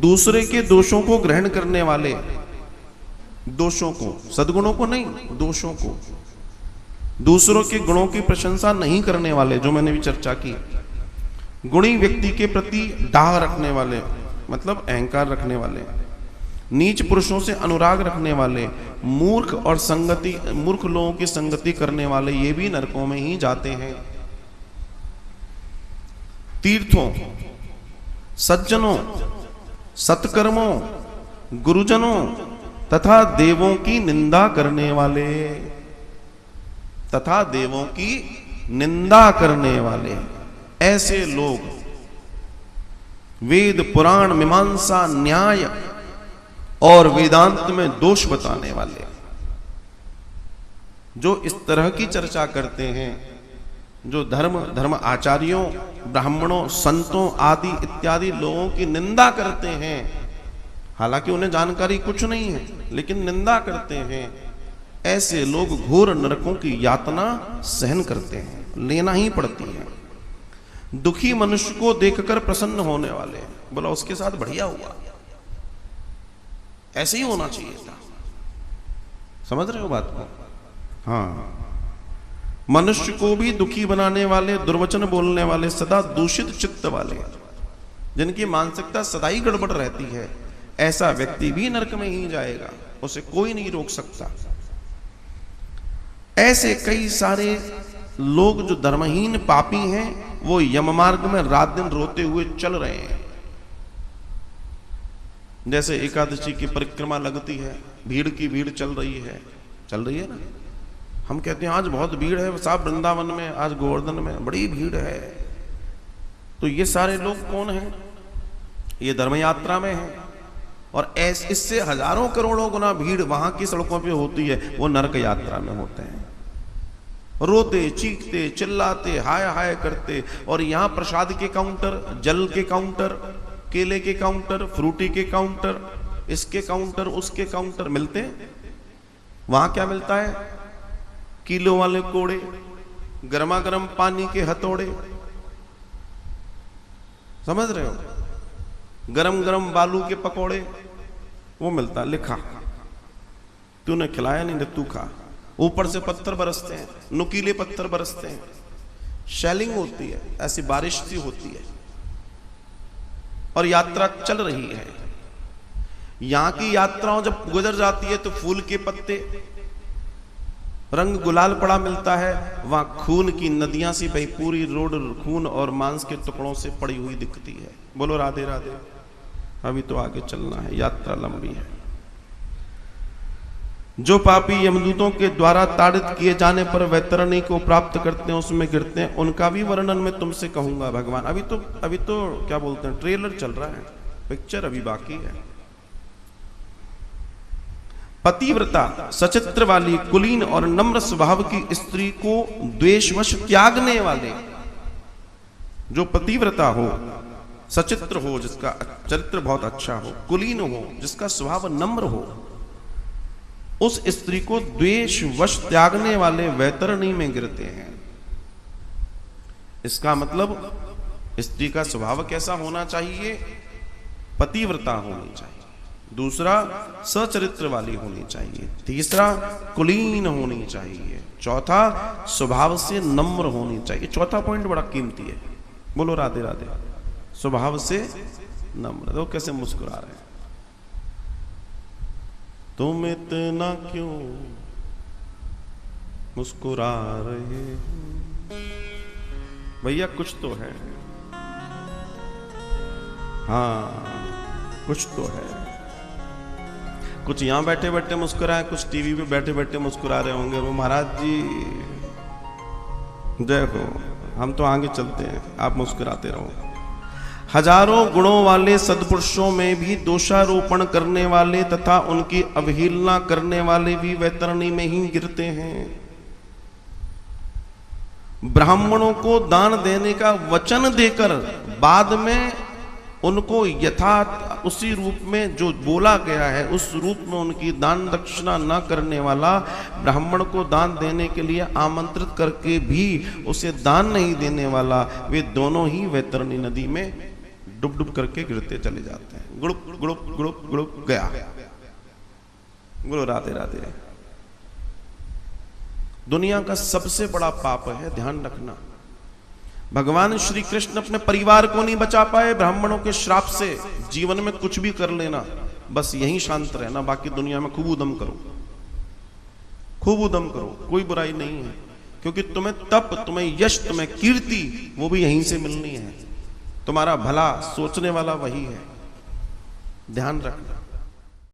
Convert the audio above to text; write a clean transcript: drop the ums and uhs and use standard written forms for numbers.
दूसरे के दोषों को ग्रहण करने वाले, दोषों को, सद्गुणों को नहीं, दोषों को, दूसरों के गुणों की प्रशंसा नहीं करने वाले, जो मैंने भी चर्चा की, गुणी व्यक्ति के प्रति डाह रखने वाले, मतलब अहंकार रखने वाले, नीच पुरुषों से अनुराग रखने वाले, मूर्ख और मूर्ख लोगों की संगति करने वाले, ये भी नरकों में ही जाते हैं। तीर्थों, सज्जनों, सत्कर्मों, गुरुजनों तथा देवों की निंदा करने वाले, तथा देवों की निंदा करने वाले, ऐसे लोग वेद पुराण मीमांसा न्याय और वेदांत में दोष बताने वाले, जो इस तरह की चर्चा करते हैं, जो धर्म आचार्यों, ब्राह्मणों, संतों आदि इत्यादि लोगों की निंदा करते हैं, हालांकि उन्हें जानकारी कुछ नहीं है लेकिन निंदा करते हैं, ऐसे लोग घोर नरकों की यातना सहन करते हैं, लेना ही पड़ती है। दुखी मनुष्य को देखकर प्रसन्न होने वाले, बोला उसके साथ बढ़िया हुआ, ऐसे ही होना चाहिए था। समझ रहे हो बात को? हाँ, मनुष्य को भी दुखी बनाने वाले, दुर्वचन बोलने वाले, सदा दूषित चित्त वाले, जिनकी मानसिकता सदा ही गड़बड़ रहती है, ऐसा व्यक्ति भी नरक में ही जाएगा, उसे कोई नहीं रोक सकता। ऐसे कई सारे लोग जो धर्महीन पापी हैं, वो यम मार्ग में रात दिन रोते हुए चल रहे हैं। जैसे एकादशी की परिक्रमा लगती है, भीड़ की भीड़ चल रही है ना। हम कहते हैं आज बहुत भीड़ है साहब वृंदावन में, आज गोवर्धन में बड़ी भीड़ है। तो ये सारे लोग कौन हैं? ये धर्म यात्रा में हैं, और इससे हजारों करोड़ों गुना भीड़ वहां की सड़कों पे होती है, वो नरक यात्रा में होते हैं, रोते चीखते चिल्लाते हाय हाय करते। और यहाँ प्रसाद के काउंटर, जल के काउंटर, केले के काउंटर, फ्रूटी के काउंटर, इसके काउंटर, उसके काउंटर मिलते हैं। वहां क्या मिलता है? किलो वाले कोड़े, गर्मा गर्म पानी के हथौड़े, समझ रहे हो, गरम गरम बालू के पकोड़े, वो मिलता है। लिखा तूने खिलाया नहीं, तू खा। ऊपर से पत्थर बरसते हैं, नुकीले पत्थर बरसते हैं, शेलिंग होती है, ऐसी बारिश सी होती है, और यात्रा चल रही है। यहां की यात्राओं जब गुजर जाती है तो फूल के पत्ते, रंग गुलाल पड़ा मिलता है, वहां खून की नदियां सी बही, पूरी रोड खून और मांस के टुकड़ों से पड़ी हुई दिखती है। बोलो राधे राधे। अभी तो आगे चलना है, यात्रा लंबी है। जो पापी यमदूतों के द्वारा ताड़ित किए जाने पर वैतरणी को प्राप्त करते हैं, उसमें गिरते हैं, उनका भी वर्णन मैं तुमसे कहूंगा भगवान। अभी तो क्या बोलते हैं, ट्रेलर चल रहा है, पिक्चर अभी बाकी है। पतिव्रता, सचित्र वाली, कुलीन और नम्र स्वभाव की स्त्री को द्वेषवश त्यागने वाले, जो पतिव्रता हो, सचित्र हो, जिसका चरित्र बहुत अच्छा हो, कुलीन हो, जिसका स्वभाव नम्र हो, उस स्त्री को द्वेषवश त्यागने वाले वैतरणी में गिरते हैं। इसका मतलब स्त्री का स्वभाव कैसा होना चाहिए? पतिव्रता होनी चाहिए। दूसरा, सचरित्र वाली होनी चाहिए। तीसरा, कुलीन होनी चाहिए। चौथा, स्वभाव से नम्र होनी चाहिए। चौथा पॉइंट बड़ा कीमती है। बोलो राधे राधे। स्वभाव से नम्र। तो कैसे मुस्कुरा रहे हैं, तुम इतना क्यों मुस्कुरा रहे हो? भैया कुछ तो है, हाँ कुछ तो है। कुछ यहां बैठे बैठे मुस्कुराए, कुछ टीवी पे बैठे बैठे मुस्कुरा रहे होंगे। वो महाराज जी जय हो, हम तो आगे चलते हैं, आप मुस्कुराते रहो। हजारों गुणों वाले सद्पुरुषों में भी दोषारोपण करने वाले तथा उनकी अवहेलना करने वाले भी वैतरणी में ही गिरते हैं। ब्राह्मणों को दान देने का वचन देकर बाद में उनको यथार्थ उसी रूप में जो बोला गया है उस रूप में उनकी दान दक्षिणा न करने वाला, ब्राह्मण को दान देने के लिए आमंत्रित करके भी उसे दान नहीं देने वाला, वे दोनों ही वैतरणी नदी में डुब डुब करके गिरते चले जाते हैं। गुड़ुप गुड़ुप गुड़ुप गुड़ुप गया। बोलो राधे राधे। दुनिया का सबसे बड़ा पाप है, ध्यान रखना। भगवान श्री कृष्ण अपने परिवार को नहीं बचा पाए ब्राह्मणों के श्राप से। जीवन में कुछ भी कर लेना, बस यहीं शांत रहना, बाकी दुनिया में खूब उद्यम करो, खूब उद्यम करो, कोई बुराई नहीं है। क्योंकि तुम्हें तप, तुम्हें यश, तुम्हें कीर्ति वो भी यहीं से मिलनी है। तुम्हारा भला सोचने वाला वही है, ध्यान रखना।